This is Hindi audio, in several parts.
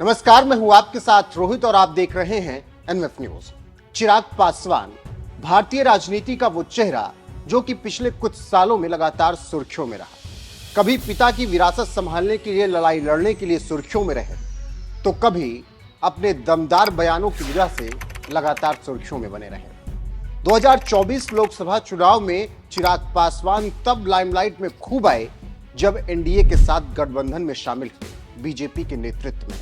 नमस्कार, मैं हूं आपके साथ रोहित और आप देख रहे हैं एनएफ न्यूज। चिराग पासवान भारतीय राजनीति का वो चेहरा जो कि पिछले कुछ सालों में लगातार सुर्खियों में रहा। कभी पिता की विरासत संभालने के लिए लड़ाई लड़ने के लिए सुर्खियों में रहे, तो कभी अपने दमदार बयानों की वजह से लगातार सुर्खियों में बने रहे। 2024 लोकसभा चुनाव में चिराग पासवान तब लाइमलाइट में खूब आए जब एनडीए के साथ गठबंधन में शामिल हुए बीजेपी के नेतृत्व में,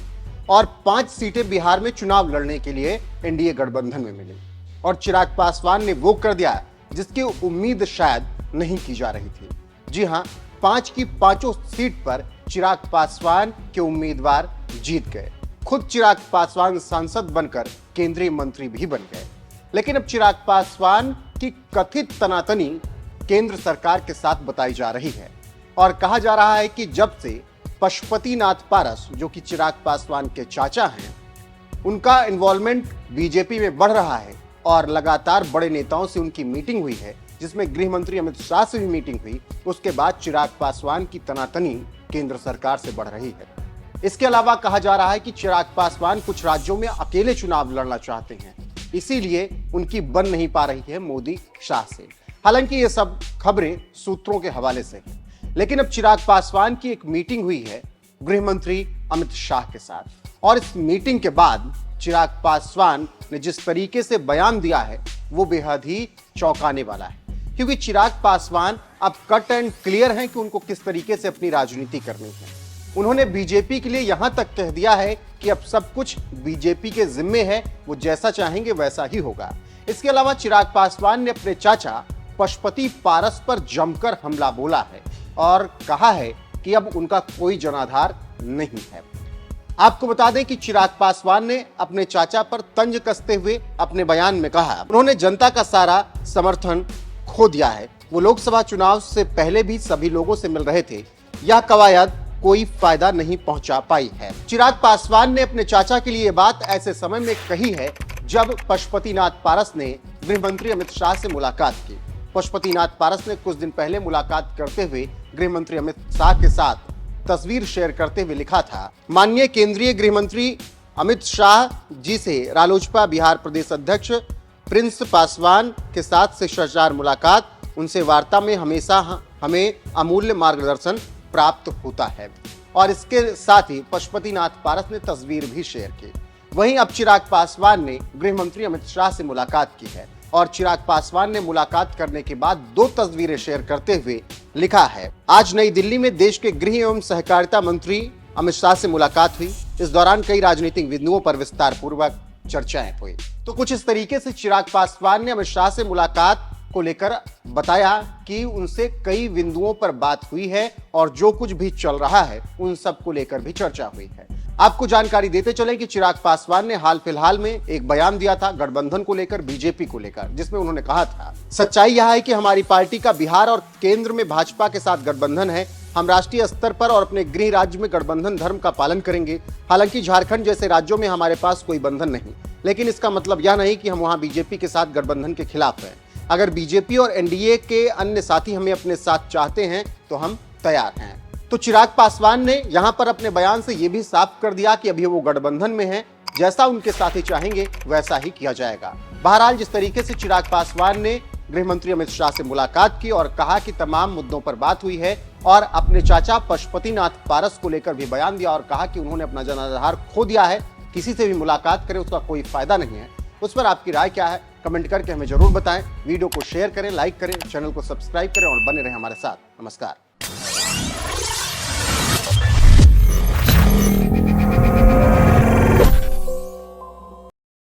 और 5 सीटें बिहार में चुनाव लड़ने के लिए एनडीए गठबंधन में मिली। और चिराग पासवान ने वो कर दिया जिसकी उम्मीद शायद नहीं की जा रही थी। जी हां, 5 की 5 सीट पर चिराग पासवान के उम्मीदवार जीत गए। खुद चिराग पासवान सांसद बनकर केंद्रीय मंत्री भी बन गए। लेकिन अब चिराग पासवान की कथित तनातनी केंद्र सरकार के साथ बताई जा रही है और कहा जा रहा है कि जब से पशुपतिनाथ पारस, जो कि चिराग पासवान के चाचा हैं, उनका इन्वॉल्वमेंट बीजेपी में बढ़ रहा है और लगातार बड़े नेताओं से उनकी मीटिंग हुई है, जिसमें गृह मंत्री अमित शाह से भी मीटिंग हुई, उसके बाद चिराग पासवान की तनातनी केंद्र सरकार से बढ़ रही है। इसके अलावा कहा जा रहा है कि चिराग पासवान कुछ राज्यों में अकेले चुनाव लड़ना चाहते हैं, इसीलिए उनकी बन नहीं पा रही है मोदी शाह से। हालांकि ये सब खबरें सूत्रों के हवाले से हैं। लेकिन अब चिराग पासवान की एक मीटिंग हुई है गृह मंत्री अमित शाह के साथ, और इस मीटिंग के बाद चिराग पासवान ने जिस तरीके से बयान दिया है वो बेहद ही चौंकाने वाला है, क्योंकि चिराग पासवान अब कट एंड क्लियर हैं कि उनको किस तरीके से अपनी राजनीति करनी है। उन्होंने बीजेपी के लिए यहां तक कह दिया है कि अब सब कुछ बीजेपी के जिम्मे है, वो जैसा चाहेंगे वैसा ही होगा। इसके अलावा चिराग पासवान ने अपने चाचा पशुपति पारस पर जमकर हमला बोला है और कहा है कि अब उनका कोई जनाधार नहीं है। आपको बता दें कि चिराग पासवान ने अपने चाचा पर तंज कसते हुए अपने बयान में कहा, उन्होंने जनता का सारा समर्थन खो दिया है। वो लोकसभा चुनाव से पहले भी सभी लोगों से मिल रहे थे, यह कवायद कोई फायदा नहीं पहुंचा पाई है। चिराग पासवान ने अपने चाचा के लिए बात ऐसे समय में कही है जब पशुपतिनाथ पारस ने गृह मंत्री अमित शाह से मुलाकात की। पशुपतिनाथ पारस ने कुछ दिन पहले मुलाकात करते हुए गृह मंत्री अमित शाह के साथ तस्वीर शेयर करते हुए लिखा था, माननीय केंद्रीय गृह मंत्री अमित शाह जी से रालोसपा बिहार प्रदेश अध्यक्ष प्रिंस पासवान के साथ शिष्टाचार मुलाकात, उनसे वार्ता में हमेशा हमें अमूल्य मार्गदर्शन प्राप्त होता है। और इसके साथ ही पशुपतिनाथ पारस ने तस्वीर भी शेयर की। वहीं अब चिराग पासवान ने गृह मंत्री अमित शाह से मुलाकात की है और चिराग पासवान ने मुलाकात करने के बाद 2 तस्वीरें शेयर करते हुए लिखा है, आज नई दिल्ली में देश के गृह एवं सहकारिता मंत्री अमित शाह से मुलाकात हुई। इस दौरान कई राजनीतिक बिंदुओं पर विस्तार पूर्वक चर्चाएं हुई। तो कुछ इस तरीके से चिराग पासवान ने अमित शाह से मुलाकात को लेकर बताया कि उनसे कई बिंदुओं पर बात हुई है और जो कुछ भी चल रहा है उन सब को लेकर भी चर्चा हुई है। आपको जानकारी देते चले कि चिराग पासवान ने हाल फिलहाल में एक बयान दिया था गठबंधन को लेकर, बीजेपी को लेकर, जिसमें उन्होंने कहा था, सच्चाई यह है कि हमारी पार्टी का बिहार और केंद्र में भाजपा के साथ गठबंधन है। हम राष्ट्रीय स्तर पर और अपने गृह राज्य में गठबंधन धर्म का पालन करेंगे। हालांकि झारखंड जैसे राज्यों में हमारे पास कोई बंधन नहीं, लेकिन इसका मतलब यह नहीं कि हम वहां बीजेपी के साथ गठबंधन के खिलाफ हैं। अगर बीजेपी और एनडीए के अन्य साथी हमें अपने साथ चाहते हैं तो हम तैयार हैं। तो चिराग पासवान ने यहां पर अपने बयान से यह भी साफ कर दिया कि अभी वो गठबंधन में हैं, जैसा उनके साथी चाहेंगे वैसा ही किया जाएगा। बहरहाल जिस तरीके से चिराग पासवान ने गृह मंत्री अमित शाह से मुलाकात की और कहा कि तमाम मुद्दों पर बात हुई है, और अपने चाचा पशुपतिनाथ पारस को लेकर भी बयान दिया और कहा कि उन्होंने अपना जनाधार खो दिया है, किसी से भी मुलाकात करें उसका कोई फायदा नहीं है। उस पर आपकी राय क्या है, कमेंट करके हमें जरूर बताएं। वीडियो को शेयर करें, लाइक करें, चैनल को सब्सक्राइब करें और बने रहें हमारे साथ। नमस्कार।